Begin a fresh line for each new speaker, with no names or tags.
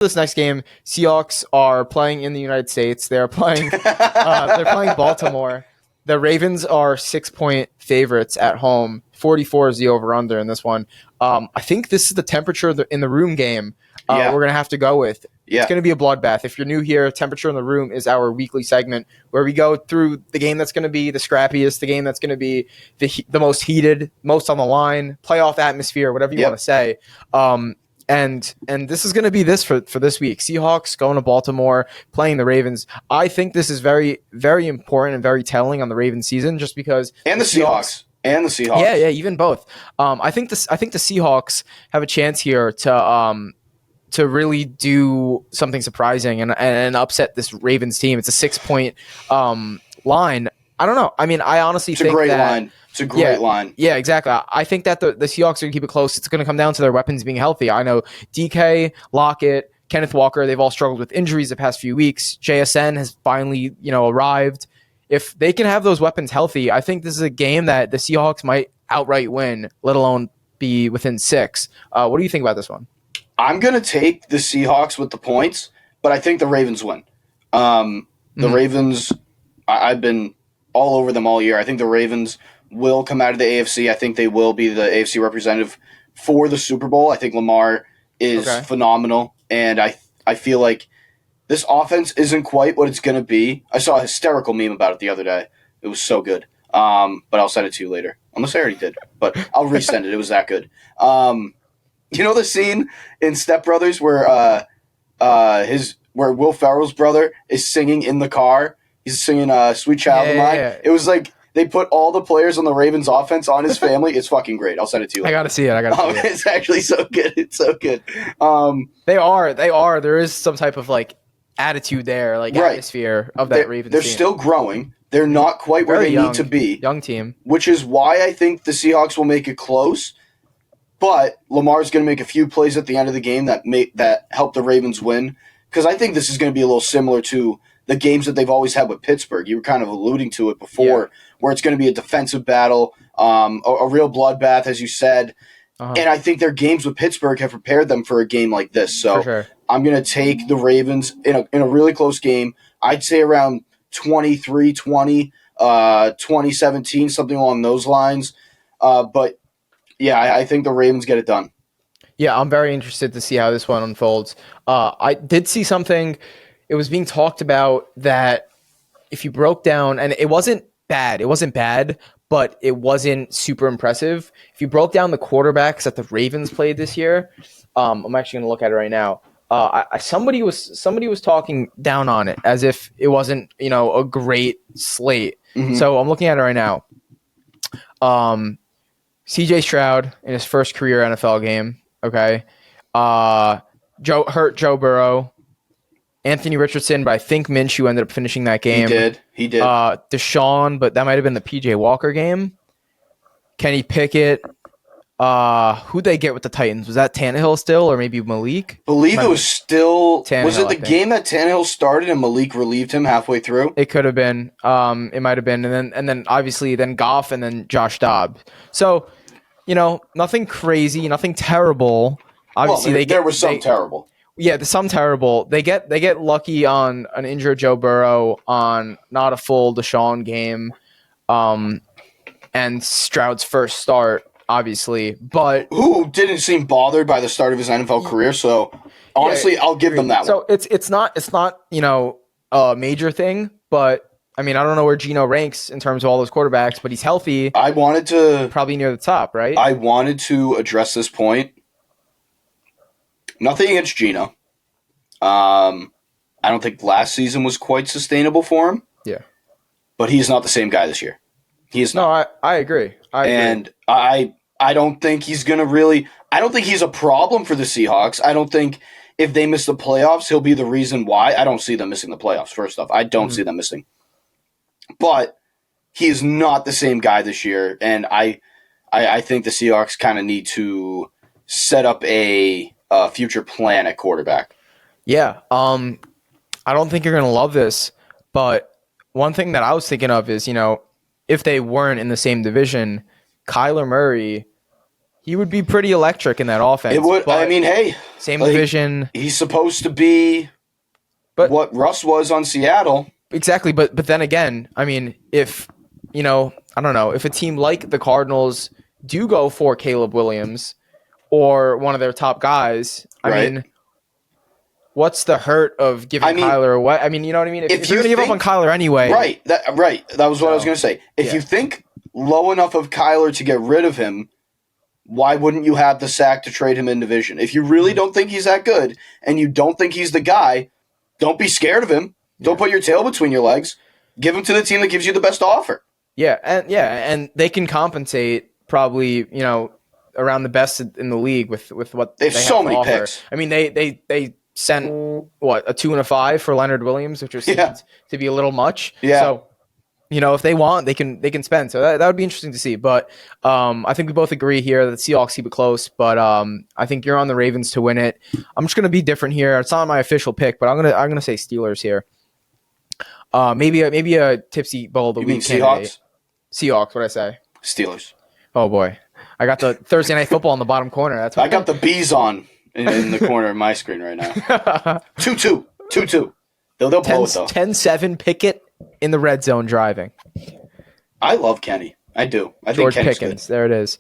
This next game, Seahawks are playing in the United States. They're playing Baltimore. The Ravens are 6-point favorites at home. 44 is the over-under in this one. I think this is the temperature in the room game we're going to have to go with.
Yeah.
It's going to be a bloodbath. If you're new here, Temperature in the Room is our weekly segment where we go through the game that's going to be the scrappiest, the game that's going to be the most heated, most on the line, playoff atmosphere, whatever you want to say. And this is going to be this for this week. Seahawks going to Baltimore, playing the Ravens. I think this is very, very important and very telling on the Ravens season, just because
and the Seahawks.
Yeah, even both. I think the Seahawks have a chance here to really do something surprising and upset this Ravens team. It's a 6-point line. I don't know. I mean, I honestly think
line. It's a great line.
Yeah, exactly. I think that the Seahawks are going to keep it close. It's going to come down to their weapons being healthy. I know DK, Lockett, Kenneth Walker, they've all struggled with injuries the past few weeks. JSN has finally, arrived. If they can have those weapons healthy, I think this is a game that the Seahawks might outright win, let alone be within 6. What do you think about this one?
I'm going to take the Seahawks with the points, but I think the Ravens win. The Ravens, I've been all over them all year. I think the Ravens will come out of the AFC. I think they will be the AFC representative for the Super Bowl. I think Lamar is phenomenal, and I feel like this offense isn't quite what it's going to be. I saw a hysterical meme about it the other day. It was so good, but I'll send it to you later. Unless I already did, but I'll resend it. It was that good. You know the scene in Step Brothers where where Will Ferrell's brother is singing in the car? He's singing "Sweet Child of Mine." Yeah. It was like they put all the players on the Ravens offense on his family. It's fucking great. I'll send it to you later.
I gotta see it.
It's actually so good. It's so good.
They are. There is some type of attitude there, atmosphere of that Ravens
They're
team.
still growing. They're not quite where they need to be.
Young team.
Which is why I think the Seahawks will make it close. But Lamar's going to make a few plays at the end of the game that help the Ravens win. Because I think this is going to be a little similar to the games that they've always had with Pittsburgh. You were kind of alluding to it before, where it's going to be a defensive battle, a real bloodbath, as you said. And I think their games with Pittsburgh have prepared them for a game like this. So I'm going to take the Ravens in a really close game. I'd say around 23-20, 2017, something along those lines. But yeah, I think the Ravens get it done.
Yeah, I'm very interested to see how this one unfolds. I did see something. It was being talked about that if you broke down, and it wasn't bad, but it wasn't super impressive. If you broke down the quarterbacks that the Ravens played this year, I'm actually going to look at it right now. Somebody was talking down on it as if it wasn't, a great slate. Mm-hmm. So I'm looking at it right now. CJ Stroud in his first career NFL game. Okay. Joe Burrow, Anthony Richardson, but I think Minshew ended up finishing that game.
He did.
Deshaun, but that might have been the PJ Walker game. Kenny Pickett. Who'd they get with the Titans? Was that Tannehill still, or maybe Malik?
It was still Tannehill. Was it the game that Tannehill started and Malik relieved him halfway through?
It could have been. It might have been, and then obviously then Goff and then Josh Dobbs. So, nothing crazy, nothing terrible. Obviously,
there was some terrible.
Yeah, some terrible. They get lucky on an injured Joe Burrow, on not a full Deshaun game, and Stroud's first start. Obviously, but
who didn't seem bothered by the start of his NFL career. So honestly, I'll give them that one.
So it's not a major thing, but I mean, I don't know where Geno ranks in terms of all those quarterbacks, but he's healthy.
I wanted to
probably near the top, right?
I wanted to address this point. Nothing against Geno. I don't think last season was quite sustainable for him.
Yeah,
but he's not the same guy this year. He is not.
I agree.
And I don't think he's going to really – I don't think he's a problem for the Seahawks. I don't think if they miss the playoffs, he'll be the reason why. I don't see them missing the playoffs, first off. I don't see them missing. But he is not the same guy this year, and I think the Seahawks kind of need to set up a future plan at quarterback.
Yeah. I don't think you're going to love this, but one thing that I was thinking of is, if they weren't in the same division – Kyler Murray He would be pretty electric in that offense.
It would. I mean, hey,
same division.
He's supposed to be what Russ was on Seattle.
Exactly, but then again, I mean, if I don't know, if a team like the Cardinals do go for Caleb Williams or one of their top guys, I mean, what's the hurt of giving Kyler away? I mean, you know what I mean? If you're going to give up on Kyler anyway.
Right. That was what I was going to say. If you think low enough of Kyler to get rid of him, why wouldn't you have the sack to trade him in division? If you really don't think he's that good and you don't think he's the guy, don't be scared of him. Don't put your tail between your legs. Give him to the team that gives you the best offer.
And they can compensate probably, around the best in the league with what
they have so many picks.
I mean, they sent a 2 and a 5 for Leonard Williams, which was to be a little much.
Yeah.
So, if they want, they can spend. So that would be interesting to see. But I think we both agree here that the Seahawks keep it close. But I think you're on the Ravens to win it. I'm just gonna be different here. It's not my official pick, but I'm gonna say Steelers here. Maybe a tipsy bowl of the week candidate. Seahawks, what'd I say?
Steelers.
Oh boy. I got the Thursday Night Football in the bottom corner. That's what
I got the bees on in the corner of my screen right now. 2-2. 2-2. They'll blow it though.
10-7 Pickett in the red zone driving.
I love Kenny. I do. I
George
think Kenny's
Pickens.
good.
There it is.